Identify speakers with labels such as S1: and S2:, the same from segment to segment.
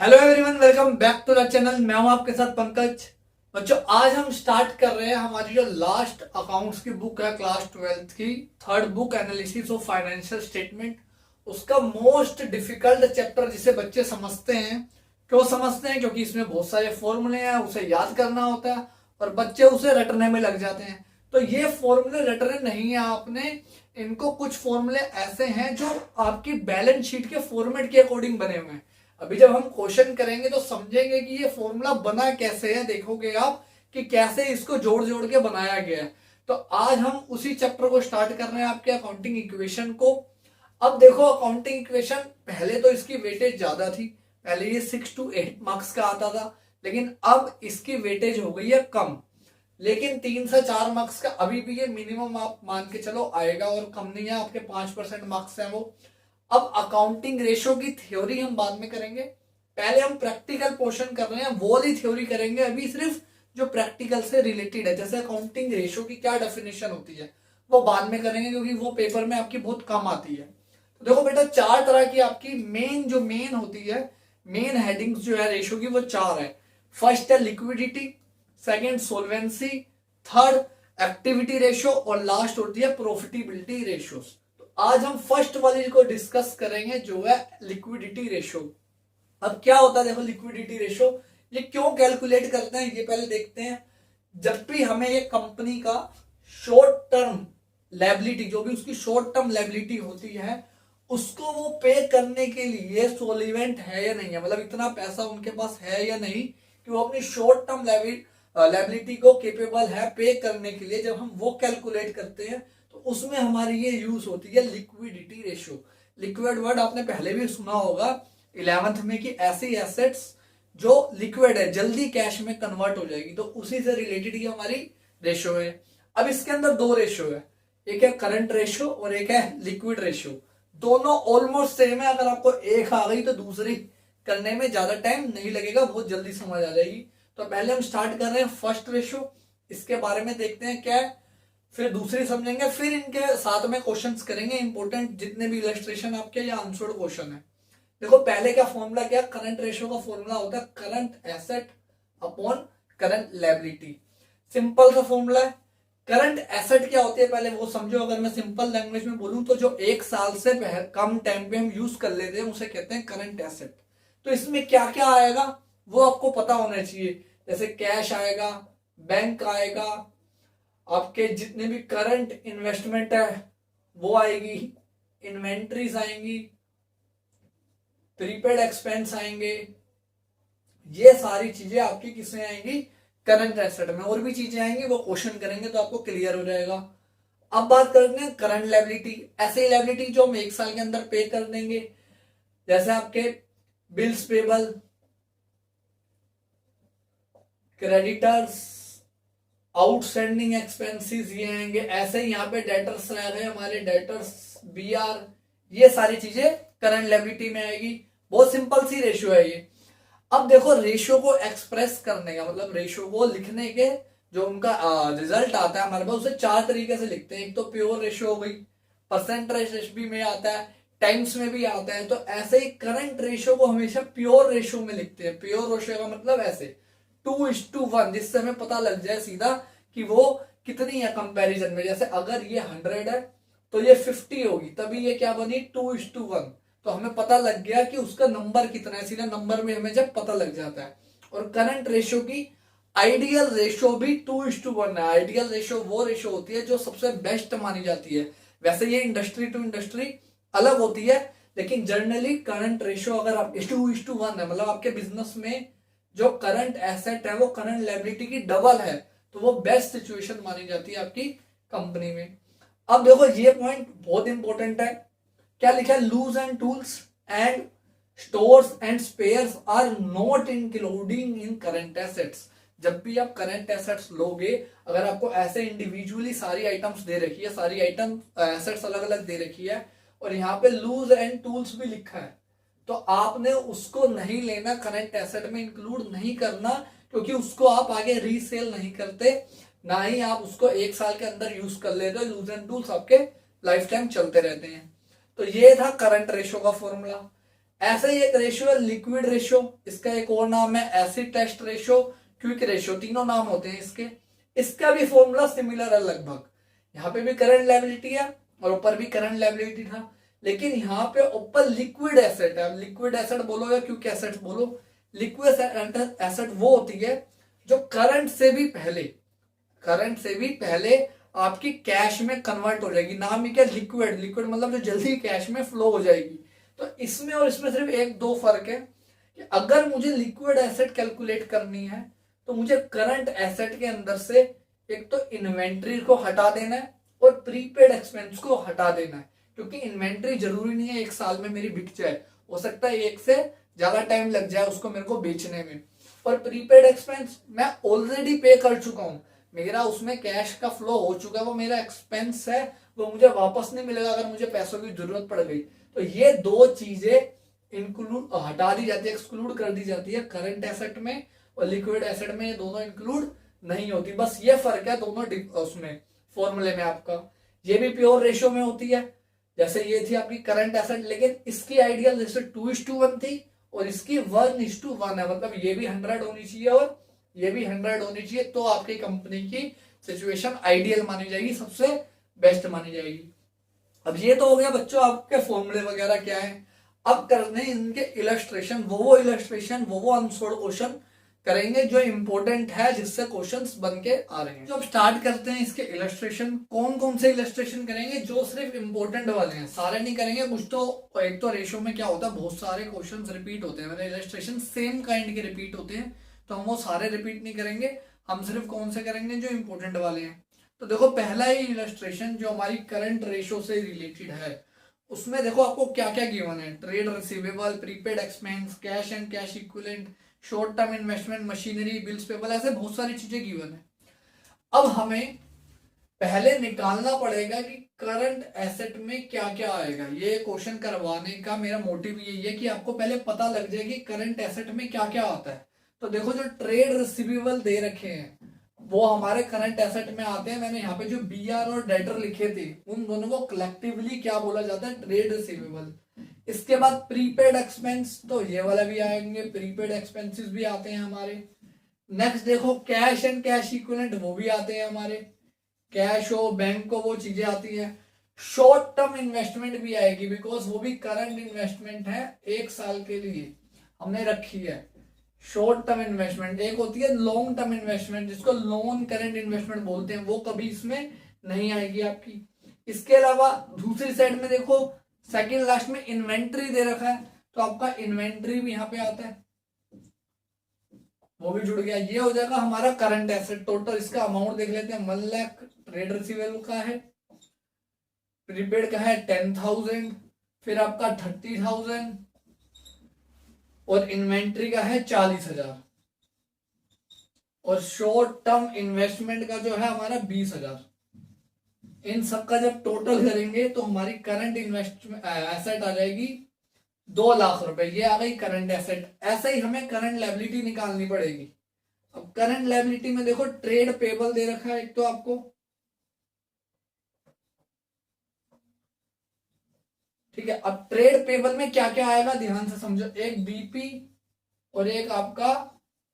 S1: Hello everyone, welcome back to the channel. मैं हूं आपके साथ पंकज। बच्चों, आज हम स्टार्ट कर रहे हैं हमारी जो लास्ट अकाउंट्स की बुक है क्लास 12th की, third book analysis of financial statement. उसका मोस्ट डिफिकल्ट चैप्टर जिसे बच्चे समझते हैं। क्यों समझते हैं? क्योंकि इसमें बहुत सारे फॉर्मूले हैं, उसे याद करना होता है और बच्चे उसे रटने में लग जाते हैं। तो ये फॉर्मूले रटने नहीं है आपने, इनको कुछ फॉर्मूले ऐसे हैं जो आपकी बैलेंस शीट के फॉर्मेट के अकॉर्डिंग बने हुए हैं। अभी जब हम क्वेश्चन करेंगे तो समझेंगे कि ये फॉर्मूला बना कैसे है। देखोगे आप कि कैसे इसको जोड़ जोड़ के बनाया गया है। तो आज हम उसी चैप्टर को स्टार्ट कर रहे हैं, आपके अकाउंटिंग इक्वेशन को। अब देखो, अकाउंटिंग इक्वेशन पहले तो इसकी वेटेज ज्यादा थी। पहले ये 6 to 8 मार्क्स का आता था, लेकिन अब इसकी वेटेज हो गई है कम। लेकिन 3 से 4 मार्क्स का अभी भी ये मिनिमम आप मान के चलो आएगा, और कम नहीं है। आपके 5% मार्क्स है वो। अब अकाउंटिंग रेशो की थ्योरी हम बाद में करेंगे। पहले हम प्रैक्टिकल पोर्शन कर रहे हैं, वो वाली थ्योरी करेंगे अभी, सिर्फ जो प्रैक्टिकल से रिलेटेड है। जैसे अकाउंटिंग रेशो की क्या डेफिनेशन होती है वो बाद में करेंगे, क्योंकि वो पेपर में आपकी बहुत कम आती है। तो देखो बेटा, 4 तरह की आपकी मेन होती है, मेन हेडिंग्स जो है रेशो की, वो 4 है। फर्स्ट है liquidity, second solvency, third activity ratio, और लास्ट होती है प्रॉफिटेबिलिटी रेशोस। आज हम फर्स्ट वाली को डिस्कस करेंगे, जो है लिक्विडिटी रेशो। अब क्या होता है, देखो लिक्विडिटी रेशो ये क्यों कैलकुलेट करते हैं ये पहले देखते हैं। जब भी हमें ये कंपनी का शॉर्ट टर्म लायबिलिटी, जो भी उसकी शॉर्ट टर्म लायबिलिटी होती है, उसको वो पे करने के लिए सोलिवेंट है या नहीं है, मतलब इतना पैसा उनके पास है या नहीं कि वो अपनी शॉर्ट टर्म लायबिलिटी को केपेबल है पे करने के लिए। जब हम वो कैलकुलेट करते हैं तो उसमें हमारी ये यूज होती है लिक्विडिटी रेशो। लिक्विड वर्ड आपने पहले भी सुना होगा 11th में, कि ऐसी एसेट्स जो लिक्विड है, जल्दी कैश में कन्वर्ट हो जाएगी। तो उसी से रिलेटेड ये हमारी रेशो है। अब इसके अंदर 2 रेशो है, एक है करंट रेशो और एक है लिक्विड रेशो। दोनों ऑलमोस्ट सेम है। अगर आपको एक आ गई तो दूसरी करने में ज्यादा टाइम नहीं लगेगा, बहुत जल्दी समझ आ जाएगी। तो पहले हम स्टार्ट कर रहे हैं फर्स्ट रेशो, इसके बारे में देखते हैं क्या है, फिर दूसरी समझेंगे, फिर इनके साथ में क्वेश्चंस करेंगे इंपॉर्टेंट, जितने भी इलस्ट्रेशन आपके या आंसर्ड क्वेश्चन है। देखो पहले का फॉर्मूला क्या, करंट रेशो का फॉर्मूला होता है current asset upon current liability. Simple सा फॉर्मूला है। करंट एसेट क्या होती है पहले वो समझो। अगर मैं सिंपल लैंग्वेज में बोलूं तो जो 1 साल से कम टाइम पे हम यूज कर लेते हैं उसे कहते हैं करंट एसेट। तो इसमें क्या क्या आएगा वो आपको पता होना चाहिए। जैसे कैश आएगा, बैंक आएगा, आपके जितने भी करंट इन्वेस्टमेंट है वो आएगी, इन्वेंट्रीज आएंगी, प्रीपेड एक्सपेंस आएंगे। ये सारी चीजें आपकी किसमें आएंगी, करंट एसेट में। और भी चीजें आएंगी, वो क्वेश्चन करेंगे तो आपको क्लियर हो जाएगा। अब बात करते हैं करंट लायबिलिटी। ऐसे लायबिलिटी जो हम 1 साल के अंदर पे कर देंगे, जैसे आपके bills payable, creditors, outstanding expenses ये आएंगे। ऐसे ही यहाँ पे डेटर्स रह गए हमारे, डेटर्स, बीआर, ये सारी चीजें करंट लायबिलिटी में आएगी। बहुत सिंपल सी रेशियो है ये। अब देखो रेशियो को एक्सप्रेस करने का मतलब, रेशियो को लिखने के जो उनका रिजल्ट आता है हमारे पास, उसे 4 तरीके से लिखते हैं। एक तो प्योर रेशियो हो गई, परसेंटेज भी में आता है, टाइम्स में भी आता है। तो ऐसे ही करंट रेशियो को हमेशा प्योर रेशियो में लिखते हैं। प्योर रेशियो का मतलब ऐसे 2:1, जिससे हमें पता लग जाए सीधा कि वो कितनी है कंपैरिजन में। जैसे अगर ये 100 है तो ये 50 होगी, तभी ये क्या बनी 2:1। तो हमें पता लग गया कि उसका नंबर कितना है, सीधा नंबर में हमें जब पता लग जाता है। और करंट रेशियो की आइडियल रेशियो भी 2:1 है। आइडियल रेशियो वो रेशियो होती है जो सबसे बेस्ट मानी जाती है। वैसे ये इंडस्ट्री टू इंडस्ट्री अलग होती है, लेकिन जनरली करंट रेशियो अगर आप 2:1 है, मतलब आपके बिजनेस में जो करंट एसेट है वो करंट लायबिलिटी की डबल है, तो वो बेस्ट सिचुएशन मानी जाती है आपकी कंपनी में। अब देखो ये पॉइंट बहुत इंपॉर्टेंट है। क्या लिखा है, loose and tools and stores and spares are not including in current assets. जब भी आप करंट एसेट्स लोगे, अगर आपको ऐसे इंडिविजुअली सारी आइटम्स दे रखी है, सारी आइटम एसेट्स अलग अलग दे रखी है, और यहाँ पे लूज एंड टूल्स भी लिखा है, तो आपने उसको नहीं लेना, करंट एसेट में इंक्लूड नहीं करना, क्योंकि उसको आप आगे रीसेल नहीं करते, ना ही आप उसको 1 साल के अंदर यूज कर लेते हो। लूज एंड टूल्स आपके लाइफ टाइम चलते रहते हैं। तो ये था करंट रेशो का फॉर्मूला। ऐसे ही एक रेशियो है लिक्विड रेशियो, इसका एक और नाम है acid test ratio, quick ratio, तीनों नाम होते हैं इसके। इसका भी फॉर्मूला सिमिलर है लगभग। यहाँ पे भी करंट लायबिलिटी है और ऊपर भी करंट लायबिलिटी था, लेकिन यहाँ पे ऊपर लिक्विड एसेट है। लिक्विड एसेट बोलो या क्विक एसेट बोलो, लिक्विड एसेट वो होती है जो करंट से भी पहले आपकी कैश में कन्वर्ट हो जाएगी। नाम ही क्या, लिक्विड। लिक्विड मतलब जो जल्दी कैश में फ्लो हो जाएगी। तो इसमें और इसमें सिर्फ एक दो फर्क है कि अगर मुझे लिक्विड एसेट कैलकुलेट करनी है तो मुझे करंट एसेट के अंदर से एक तो इन्वेंट्री को हटा देना है और प्रीपेड एक्सपेंस को हटा देना है, क्योंकि इन्वेंट्री जरूरी नहीं है एक साल में मेरी बिक जाए, हो सकता है एक से ज्यादा टाइम लग जाए उसको मेरे को बेचने में। और प्रीपेड एक्सपेंस मैं ऑलरेडी पे कर चुका हूं, मेरा उसमें कैश का फ्लो हो चुका है, वो मेरा एक्सपेंस है, वो मुझे वापस नहीं मिलेगा अगर मुझे पैसों की जरूरत पड़ गई। तो ये दो चीजें इंक्लूड हटा दी जाती है, एक्सक्लूड कर दी जाती है करंट एसेट में, और लिक्विड एसेट में ये दोनों इंक्लूड नहीं होती। बस ये फर्क है दोनों उसमें फॉर्मूले में आपका। ये भी प्योर रेशियो में होती है, जैसे ये थी आपकी करंट एसेट, लेकिन इसकी आइडियल जैसे 2:1 थी और इसकी 1:1 है, मतलब ये भी 100 होनी चाहिए और ये भी 100 होनी चाहिए, तो आपकी कंपनी की सिचुएशन आइडियल मानी जाएगी, सबसे बेस्ट मानी जाएगी। अब ये तो हो गया बच्चों आपके फॉर्मूले वगैरह क्या है। अब करने इनके इलस्ट्रेशन, वो इलस्ट्रेशन, वो अनसोल्ड क्वेश्चन करेंगे जो इंपॉर्टेंट है, जिससे क्वेश्चंस बन के आ रहे हैं। जब स्टार्ट करते हैं इसके इलस्ट्रेशन, कौन कौन से इलस्ट्रेशन करेंगे, जो सिर्फ इंपॉर्टेंट वाले हैं, सारे नहीं करेंगे। कुछ तो एक तो रेशियो में क्या होता है, बहुत सारे क्वेश्चंस रिपीट होते हैं, मेरे इलस्ट्रेशन सेम काइंड के रिपीट होते हैं, तो हम वो सारे रिपीट नहीं करेंगे, हम सिर्फ कौन से करेंगे जो इंपॉर्टेंट वाले हैं। तो देखो पहला ही इलस्ट्रेशन जो हमारी करंट रेशियो से रिलेटेड है, उसमें देखो आपको क्या क्या गिवन है, trade receivable, prepaid expense, cash and cash equivalent, short term investment, machinery, bills payable, ऐसे बहुत सारी चीजें गिवन है। अब हमें पहले निकालना पड़ेगा कि करंट एसेट में क्या क्या आएगा। ये क्वेश्चन करवाने का मेरा मोटिव यही है कि आपको पहले पता लग जाए कि करंट एसेट में क्या क्या आता है। तो देखो जो ट्रेड रिसीवेबल दे रखे हैं वो हमारे करंट एसेट में आते हैं। मैंने यहाँ पे जो बीआर और डेटर लिखे थे उन दोनों को कलेक्टिवली क्या बोला जाता है, ट्रेड रिसीवेबल। इसके बाद प्रीपेड एक्सपेंस, तो ये वाला भी आएंगे, प्रीपेड एक्सपेंसेस भी आते हैं हमारे। नेक्स्ट देखो कैश एंड कैश इक्विवेलेंट, वो भी आते हैं हमारे, कैश हो बैंक को वो चीजें आती है। शॉर्ट टर्म इन्वेस्टमेंट भी आएगी, बिकॉज वो भी करंट इन्वेस्टमेंट है, एक साल के लिए हमने रखी है। शॉर्ट टर्म इन्वेस्टमेंट एक होती है, लॉन्ग टर्म इन्वेस्टमेंट जिसको नॉन करंट इन्वेस्टमेंट बोलते हैं, वो कभी इसमें नहीं आएगी आपकी। इसके अलावा दूसरी साइड में देखो सेकंड लास्ट में इन्वेंट्री दे रखा है, तो आपका इन्वेंट्री भी यहाँ पे आता है, वो भी जुड़ गया। ये हो जाएगा हमारा करंट एसेट। टोटल इसका अमाउंट देख लेते हैं, 1 लाख ट्रेड रिसीवेबल का है, प्रीपेड का है 10,000, फिर आपका 30,000 और इन्वेंट्री का है 40,000 और शॉर्ट टर्म इन्वेस्टमेंट का जो है हमारा 20,000। इन सबका जब टोटल करेंगे तो हमारी करंट इन्वेस्टमेंट एसेट आ जाएगी 2 लाख रुपए, ये आ गई करंट एसेट। ऐसे ही हमें करंट लायबिलिटी निकालनी पड़ेगी। अब करंट लायबिलिटी में देखो ट्रेड पेबल दे रखा है एक तो आपको, ठीक है। अब ट्रेड पेबल में क्या क्या आएगा ध्यान से समझो, एक बीपी और एक आपका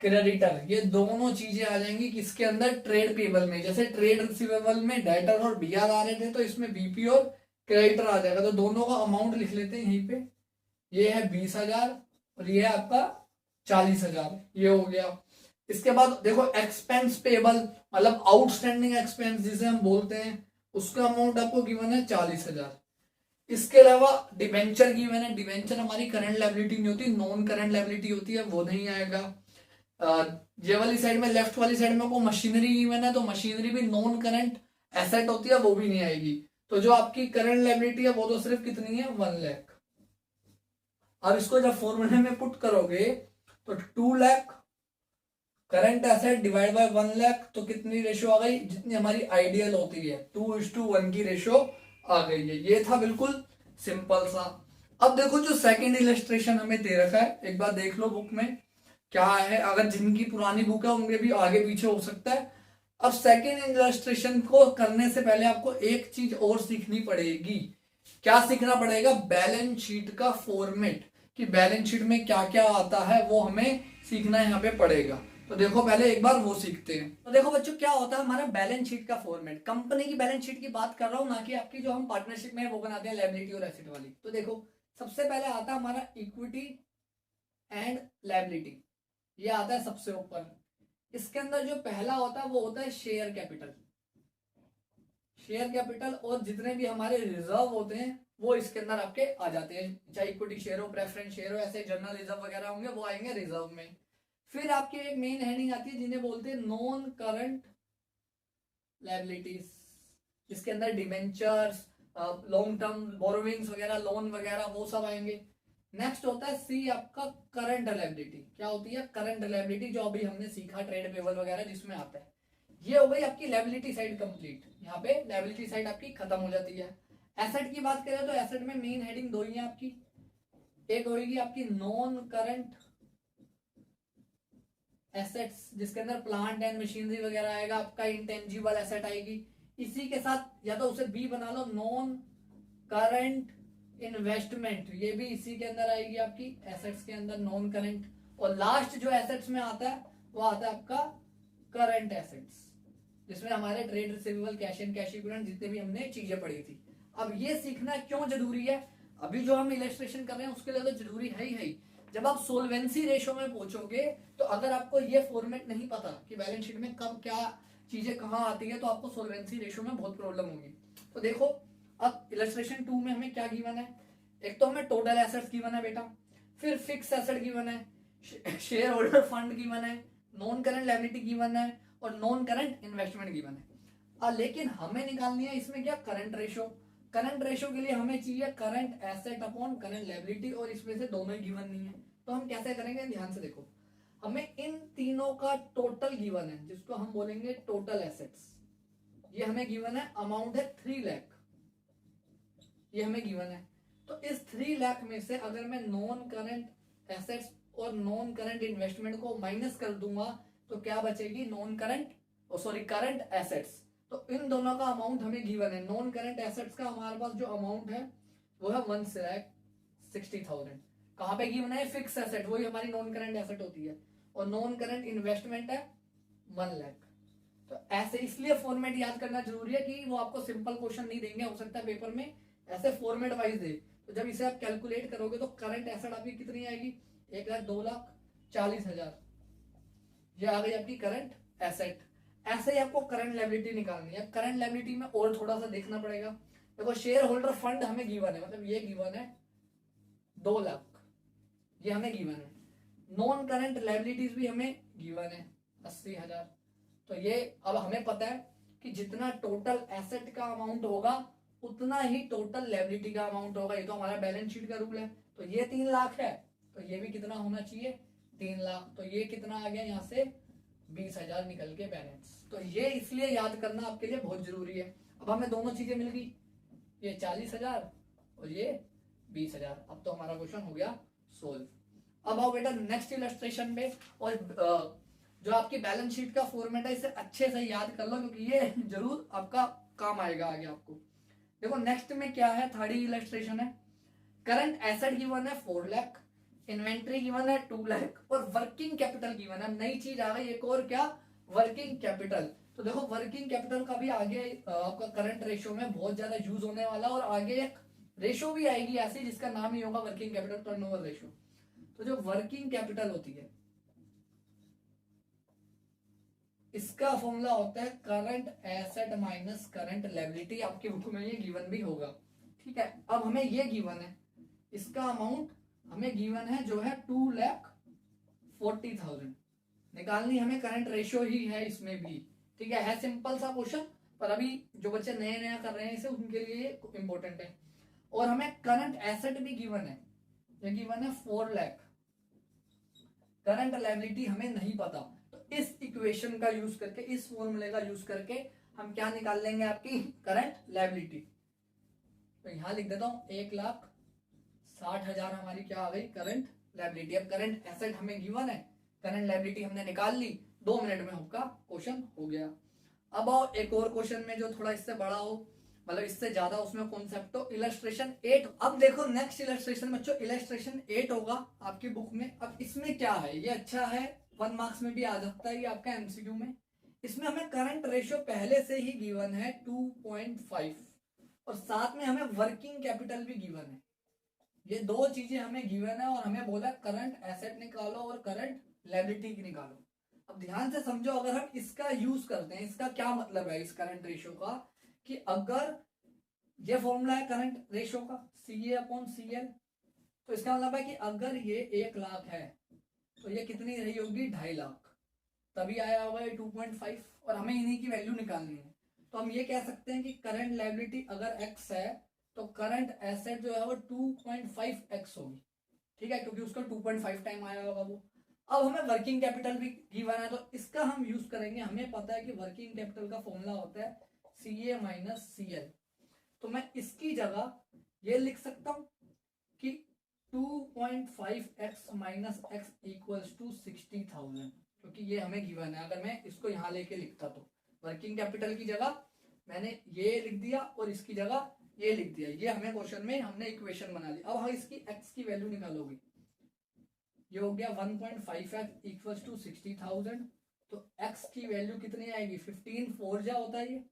S1: क्रेडिटर, ये दोनों चीजें आ जाएंगी किसके अंदर, ट्रेड पेबल में। जैसे ट्रेड रिसीवेबल में डेटर और बीआर आ रहे थे, तो इसमें बीपी और क्रेडिटर आ जाएगा। तो दोनों का अमाउंट लिख लेते हैं यहीं पे, ये है 20,000 और ये है आपका 40,000, ये हो गया। इसके बाद देखो एक्सपेंस पेबल, मतलब आउटस्टैंडिंग एक्सपेंस जिसे हम बोलते हैं, उसका अमाउंट आपको गिवन है 40,000। इसके अलावा डिबेंचर गिवन है, डिबेंचर हमारी करंट लायबिलिटी नहीं होती, नॉन करंट लायबिलिटी होती है, वो नहीं आएगा। ये वाली साइड में, लेफ्ट वाली साइड में आपको मशीनरी गिवन है, तो मशीनरी भी नॉन करंट एसेट होती है, वो भी नहीं आएगी। तो जो आपकी करंट लायबिलिटी है वो तो सिर्फ कितनी है, 1 लाख। अब इसको जब फॉर्मूले में पुट करोगे तो 2 lakh current asset divide by 1 lakh, तो कितनी रेशियो आ गई, जितनी हमारी आइडियल होती है 2:1 की रेशियो आ गई है। ये था बिल्कुल सिंपल सा। अब देखो जो सेकंड इलस्ट्रेशन हमें दे रखा है, एक बार देख लो बुक में क्या है, अगर जिनकी पुरानी बुक है उनके भी आगे पीछे हो सकता है। अब सेकंड इलस्ट्रेशन को करने से पहले आपको एक चीज और सीखनी पड़ेगी। क्या सीखना पड़ेगा, बैलेंस शीट का फॉर्मेट, कि बैलेंस शीट में क्या क्या आता है वो हमें सीखना यहाँ पे पड़ेगा। तो देखो पहले एक बार वो सीखते हैं। तो देखो बच्चों क्या होता है हमारा बैलेंस शीट का फॉर्मेट। कंपनी की बैलेंस शीट की बात कर रहा हूँ, ना कि आपकी जो हम पार्टनरशिप में वो बनाते हैं लायबिलिटी और एसेट वाली। तो देखो सबसे पहले आता है हमारा इक्विटी एंड लायबिलिटी, ये आता है सबसे ऊपर। इसके अंदर जो पहला होता है वो होता है शेयर कैपिटल। शेयर कैपिटल और जितने भी हमारे रिजर्व होते हैं वो इसके अंदर आपके आ जाते हैं, चाहे इक्विटी शेयर हो, प्रेफरेंस शेयर हो, ऐसे जनरल रिजर्व वगैरह होंगे वो आएंगे रिजर्व में। फिर आपकी एक मेन हेडिंग आती है जिन्हें बोलते हैं नॉन करंट लायबिलिटीज, जिसके अंदर डिबेंचर्स, लॉन्ग टर्म बोरोविंग्स वगैरह, लोन वगैरह वो सब आएंगे। नेक्स्ट होता है सी आपका करंट लायबिलिटी। क्या होती है करंट लायबिलिटी, जो अभी हमने सीखा ट्रेड पेबल वगैरह जिसमें आता है। ये हो गई आपकी लायबिलिटी साइड कंप्लीट, यहाँ पे लायबिलिटी साइड आपकी खत्म हो जाती है। एसेट की बात करें तो एसेट में मेन हेडिंग दो ही है आपकी, एक होगी आपकी नॉन करंट एसेट्स जिसके अंदर प्लांट एंड मशीनरी वगैरह आएगा, आपका इंटेंजिबल एसेट आएगी। इसी के साथ या तो उसे बी बना लो, नॉन करंट इन्वेस्टमेंट, ये भी इसी के अंदर आएगी आपकी एसेट्स के अंदर, नॉन करंट। और लास्ट जो एसेट्स में आता है वो आता है आपका करंट एसेट्स, जिसमें हमारे trade receivable, cash and cash equivalent, जितने भी हमने चीजें पढ़ी थी। अब ये सीखना क्यों जरूरी है, अभी जो हम इलस्ट्रेशन कर रहे हैं उसके लिए तो जरूरी है ही। जब आप सोल्वेंसी रेशो में पहुंचोगे तो अगर आपको ये फॉर्मेट नहीं पता कि बैलेंस शीट में कब क्या चीजें कहाँ आती है तो आपको सोल्वेंसी रेशो में बहुत प्रॉब्लम होगी। तो देखो अब इलस्ट्रेशन 2 में हमें क्या गिवन है, एक तो हमें टोटल एसेट्स गिवन है बेटा, फिर फिक्स एसेट गिवन है, शेयर होल्डर फंड गिवन है, नॉन करंट लायबिलिटी गिवन है और नॉन करंट इन्वेस्टमेंट गिवन है। लेकिन हमें निकालनी है इसमें क्या करंट रेशो। करंट रेशो के लिए हमें चाहिए current asset upon current liability, और इसमें से दोनों ही गिवन नहीं है। तो हम कैसे करेंगे, ध्यान से देखो, हमें इन तीनों का टोटल गिवन है जिसको हम बोलेंगे टोटल एसेट्स। ये हमें गिवन है, अमाउंट है 3 लाख, ये हमें गिवन है। तो इस 3 लाख में से अगर मैं नॉन करंट एसेट्स और नॉन करंट इन्वेस्टमेंट को माइनस कर दूंगा तो क्या बचेगी, नॉन करंट करंट एसेट्स। तो इन दोनों का अमाउंट हमें गिवन है। नॉन करंट एसेट्स का हमारे पास जो अमाउंट है वो है 1,60,000। कहाँ पे गिवन है, फिक्स एसेट, वही हमारी नॉन करंट एसेट होती है। और नॉन करंट इन्वेस्टमेंट है 1 लाख। तो ऐसे इसलिए फॉर्मेट याद करना जरूरी है कि वो आपको सिंपल क्वेश्चन नहीं देंगे, हो सकता है पेपर में ऐसे फॉर्मेट वाइज दे। तो जब इसे आप कैलकुलेट करोगे तो करंट एसेट आपकी कितनी आएगी, 1,02,40,000, ये आ गई आपकी करंट एसेट। ऐसे ही आपको करंट लायबिलिटी निकालनी है। करंट लायबिलिटी में और थोड़ा सा देखना पड़ेगा। देखो शेयर होल्डर फंड हमें गिवन है, मतलब ये गिवन है 2 लाख, ये हमें गिवन है। नॉन करंट लायबिलिटीज भी हमें गिवन है 80,000। तो ये अब हमें पता है कि जितना टोटल एसेट का अमाउंट होगा उतना ही टोटल लायबिलिटी का अमाउंट होगा। ये तो हमारा बैलेंस शीट का रूल है। तो ये 3 लाख है तो ये भी कितना होना चाहिए, 3 लाख। तो ये कितना आ गया, यहाँ से 20,000 निकल के बैलेंस। तो ये इसलिए याद करना आपके लिए बहुत जरूरी है। अब हमें दोनों चीजें मिल गई, ये 40,000 और ये 20,000। अब तो हमारा क्वेश्चन हो गया सोल्व। अब आओ बेटा नेक्स्ट इलस्ट्रेशन में, और जो आपकी बैलेंस शीट का फॉर्मेट है इसे अच्छे से याद कर लो क्योंकि ये जरूर आपका काम आएगा आगे आपको। देखो नेक्स्ट में क्या है, थर्ड इलस्ट्रेशन है। करंट एसेट गिवन है 4 लाख, इन्वेंट्री गिवन है 2 लाख और वर्किंग कैपिटल गिवन है। नई चीज आ गई एक और, क्या, वर्किंग कैपिटल। तो देखो वर्किंग कैपिटल का भी आगे आपका करंट रेशियो में बहुत ज्यादा यूज होने वाला, और आगे एक रेशियो भी आएगी ऐसी जिसका नाम ही होगा वर्किंग कैपिटल टर्नओवर रेशियो। तो जो वर्किंग कैपिटल होती है इसका फॉर्मूला होता है current asset minus current liability. आपकी बुक में ये गिवन भी होगा, ठीक है। अब हमें ये गिवन है, इसका अमाउंट हमें गिवन है जो है 2,40,000 निकालनी हमें। करंट रेशियो ही है इसमें भी, ठीक है सिंपल सा क्वेश्चन, पर अभी जो बच्चे नए नया कर रहे हैं इसे उनके लिए इंपॉर्टेंट है। और हमें करंट एसेट भी गिवन है, ये गिवन है 4 लाख। करंट लायबिलिटी हमें नहीं पता, तो इस इक्वेशन का यूज करके, इस फॉर्मूले का यूज करके हम क्या निकाल लेंगे, आपकी करंट लायबिलिटी। तो यहां लिख देता हूं 1,60,000 हमारी क्या आ गई, करंट लायबिलिटी। अब करंट एसेट हमें गिवन है, करंट लायबिलिटी हमने निकाल ली, 2 मिनट में आपका क्वेश्चन हो गया। अब आओ एक और क्वेश्चन में जो थोड़ा इससे बड़ा हो, मतलब इससे ज्यादा उसमें कॉन्सेप्ट हो। इलस्ट्रेशन 8। अब देखो नेक्स्ट इलस्ट्रेशन बच्चों, इलस्ट्रेशन 8 होगा आपकी बुक में। अब इसमें क्या है, ये अच्छा है, 1 मार्क्स में भी आ सकता है ये आपका एमसीक्यू में। इसमें हमें करंट रेशियो पहले से ही गिवन है 2.5 और साथ में हमें वर्किंग कैपिटल भी गिवन है। ये दो चीजें हमें गिवन है और हमें बोला करंट एसेट निकालो और करंट लायबिलिटी की निकालो। अब ध्यान से समझो, अगर हम इसका यूज करते हैं, इसका क्या मतलब है इस करंट रेशियो का, कि अगर ये फॉर्मूला है करंट रेशियो का CA/CL, तो इसका मतलब है कि अगर ये 1 लाख है तो ये कितनी रही होगी, 2.5 लाख, तभी आया होगा ये 2.5 और हमें इन्हीं की वैल्यू निकालनी है। तो हम ये कह सकते हैं कि करंट लायबिलिटी अगर x है तो करंट एसेट जो है वो 2.5x होगी, ठीक है, क्योंकि उसका 2.5 टाइम आया होगा वो। अब हमें वर्किंग कैपिटल भी गिवन है तो इसका हम यूज करेंगे। हमें पता है कि वर्किंग कैपिटल का फॉर्मूला होता है CA-CL। तो मैं इसकी जगह ये लिख सकता हूं कि 2.5x minus x equals to 60,000, क्योंकि ये हमें गिवन है। अगर मैं इसको यहां लेके लिखता तो वर्किंग कैपिटल की जगह मैंने ये लिख दिया और इसकी जगह ये लिख दिया, ये हमें क्वेश्चन में हमने इक्वेशन बना ली। अब हम इसकी x की वैल्यू निकालोगे, ये हो गया 1.5x इक्वल्स टू 60,000। तो x की वैल्यू कितनी आएगी, 15 4 जा होता है ये,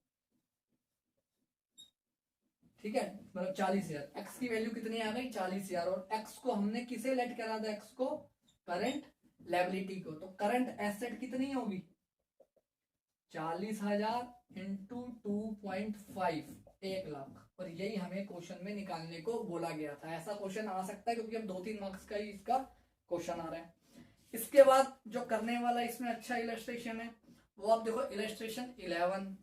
S1: ठीक है, मतलब 40,000। x की वैल्यू कितनी आ गई, 40,000। और x को हमने किसे लेट करा था, x को करंट लायबिलिटी को। तो करंट एसेट कितनी होगी, 40,000 इंटू 2.5, 1 लाख। और यही हमें क्वेश्चन में निकालने को बोला गया था। ऐसा क्वेश्चन आ सकता है क्योंकि अब 2-3 मार्क्स का ही इसका क्वेश्चन आ रहा है। इसके बाद जो करने वाला इसमें अच्छा इलस्ट्रेशन है वो आप देखो, इलस्ट्रेशन 11।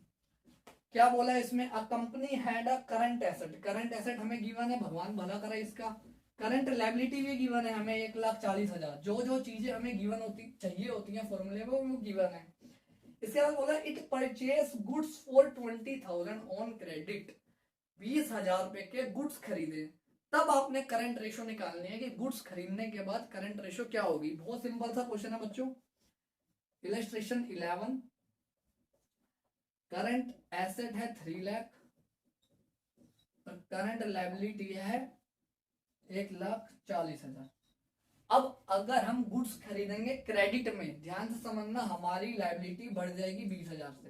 S1: क्या बोला है इसमें, a company had a current asset. Current asset हमें गिवन है, भगवान भला करे इसका। करंट लायबिलिटी भी गिवन है हमें 1,40,000। जो जो चीजें हमें गिवन होती चाहिए होती हैं फॉर्मूले में वो गिवन है। इसके बाद बोला it purchase goods for 20,000 on credit. 20,000 रुपए के गुड्स खरीदे। तब आपने करंट रेशो निकालनी है कि गुड्स खरीदने के बाद करंट रेशो क्या होगी। बहुत सिंपल सा क्वेश्चन है बच्चों। इलस्ट्रेशन 11, करंट एसेट है 3 लाख और करंट लायबिलिटी है 1,40,000। अब अगर हम गुड्स खरीदेंगे क्रेडिट में, ध्यान से समझना, हमारी लायबिलिटी बढ़ जाएगी 20,000 से,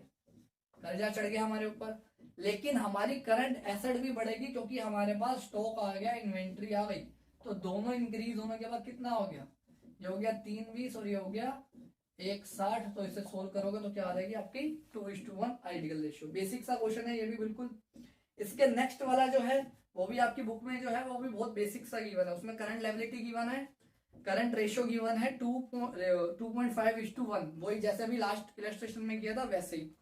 S1: कर्जा चढ़ गया हमारे ऊपर। लेकिन हमारी करंट एसेट भी बढ़ेगी क्योंकि हमारे पास स्टॉक आ गया, इन्वेंट्री आ गई। तो दोनों इंक्रीज होने के बाद कितना हो गया, ये हो गया 320 और ये हो गया 160। तो इसे सोल्व करोगे तो क्या आ जाएगी आपकी 2:1 आइडियल रेशियो। बेसिक सा क्वेश्चन है ये भी बिल्कुल। इसके नेक्स्ट वाला जो है वो भी आपकी बुक में जो है वो भी बहुत बेसिक सा गिवन है। उसमें करंट लायबिलिटी गिवन है, करंट रेशियो गिवन है 2.5:1, वही जैसे अभी लास्ट इलस्ट्रेशन में किया था वैसे ही।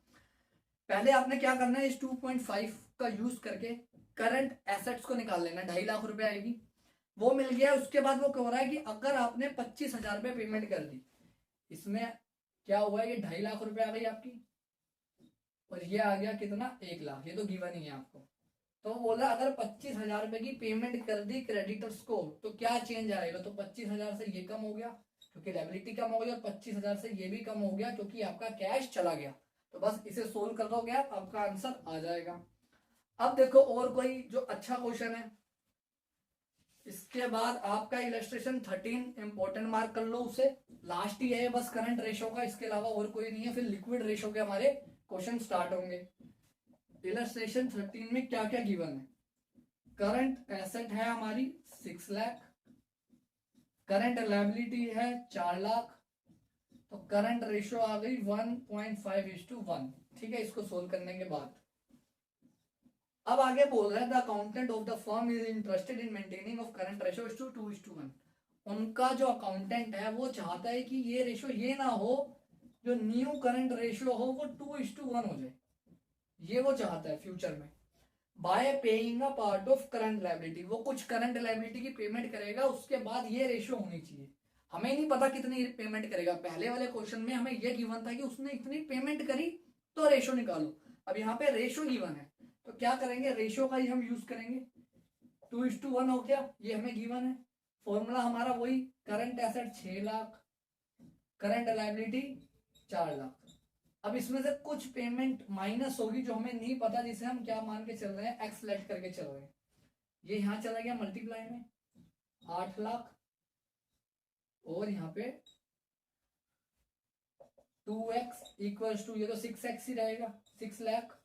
S1: पहले आपने क्या करना है, इस 2.5 का यूज करके करंट एसेट्स को निकाल लेना। 2.5 लाख रुपए आएगी, वो मिल गया। उसके बाद वो कह रहा है कि अगर आपने 25,000 रुपए पेमेंट कर दी, इसमें क्या हुआ, ये 2.5 लाख रुपए आ गई आपकी और ये आ गया कितना, 1 लाख। ये तो गिवन ही है आपको। तो बोला अगर 25,000 रुपए की पेमेंट कर दी क्रेडिटर्स को तो क्या चेंज आएगा। तो 25,000 से ये कम हो गया क्योंकि लायबिलिटी कम हो गई और 25,000 से ये भी कम हो गया क्योंकि आपका कैश चला गया। तो बस इसे सोल्व कर दोगे आप, आपका आंसर आ जाएगा। अब देखो और कोई जो अच्छा क्वेश्चन है। इसके बाद आपका इलस्ट्रेशन 13 इंपॉर्टेंट मार्क कर लो उसे, लास्ट ही है बस करंट रेशो का, इसके अलावा और कोई नहीं है। फिर लिक्विड रेशो के हमारे क्वेश्चन स्टार्ट होंगे। इलस्ट्रेशन 13 में क्या क्या गिवन है, करंट एसेट है हमारी 6 लाख, करंट लायबिलिटी है 4 लाख, तो करंट रेशियो आ गई 1.5:1। ठीक है, इसको सोल्व करने के बाद अब आगे बोल रहा है the accountant of the firm is interested in maintaining of current ratio 2:1। उनका जो अकाउंटेंट है वो चाहता है कि ये रेशियो ये ना हो, जो न्यू करंट रेशियो हो वो 2:1 हो जाए। ये वो चाहता है फ्यूचर में। Bye paying a part of current liability, वो कुछ करंट लायबिलिटी की पेमेंट करेगा, उसके बाद ये रेशियो होनी चाहिए। हमें नहीं पता कितनी पेमेंट करेगा। पहले वाले क्वेश्चन में हमें यह गिवन था कि उसने इतनी पेमेंट करी तो रेशियो निकालो। अब यहाँ पे रेशियो गिवन है तो क्या करेंगे, रेशियो का ही हम यूज करेंगे। 2:1 हो गया, ये हमें गिवन है। फॉर्मूला हमारा वही, current asset 6 lakh, current liability 4 lakh. अब इसमें से कुछ पेमेंट माइनस होगी जो हमें नहीं पता, जिसे हम क्या मान के चल रहे हैं, एक्स लेट करके चल रहे हैं। ये यहां चला गया मल्टीप्लाई में 8 लाख, और यहाँ पे 2x इक्वल्स टू, ये तो 6x ही रहेगा, 6 लाख,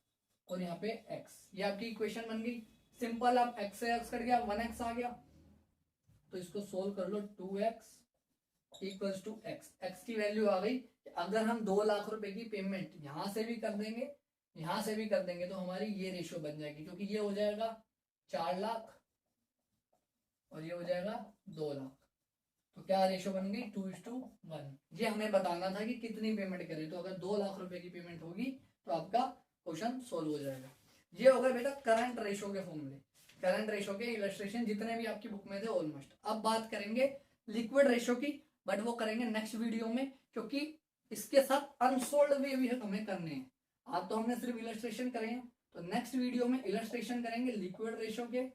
S1: और यहाँ पे x। ये आपकी इक्वेशन बन गई सिंपल। अब x से x कट गया, 1x आ गया, तो इसको सोल्व कर लो। 2x equals to x, x की वैल्यू आ गई। अगर हम 2 लाख रुपए की पेमेंट यहां से भी कर देंगे, यहां से भी कर देंगे, तो हमारी ये रेशियो बन जाएगी, क्योंकि ये हो जाएगा 4 लाख और ये हो जाएगा 2 लाख। तो क्या रेशियो बन गई, 2:1। ये हमें बताना था कि कितनी पेमेंट करें। तो अगर 2 लाख रुपए की पेमेंट होगी तो आपका क्वेश्चन सोल्व हो जाएगा। ये होगा बेटा करंट रेशियो के फॉर्मूले, करंट रेशियो के इलस्ट्रेशन जितने भी आपकी बुक में थे ऑलमोस्ट। अब बात करेंगे लिक्विड रेशियो की, बट वो करेंगे नेक्स्ट वीडियो में, क्योंकि इसके साथ अनसोल्ड वे भी हमें करने हैं। आज तो हमने सिर्फ इलस्ट्रेशन करे हैं, तो नेक्स्ट वीडियो में इलस्ट्रेशन करेंगे लिक्विड रेशियो के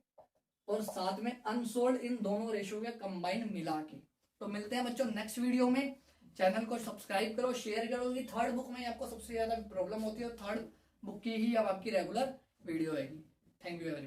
S1: और साथ में अनसोल्ड, इन दोनों रेशियो के कंबाइन मिला के। तो मिलते हैं बच्चों नेक्स्ट वीडियो में। चैनल को सब्सक्राइब करो, शेयर करो। कि थर्ड बुक में आपको सबसे ज्यादा प्रॉब्लम होती है, और थर्ड बुक की ही अब आपकी रेगुलर वीडियो आएगी। Thank you everyone.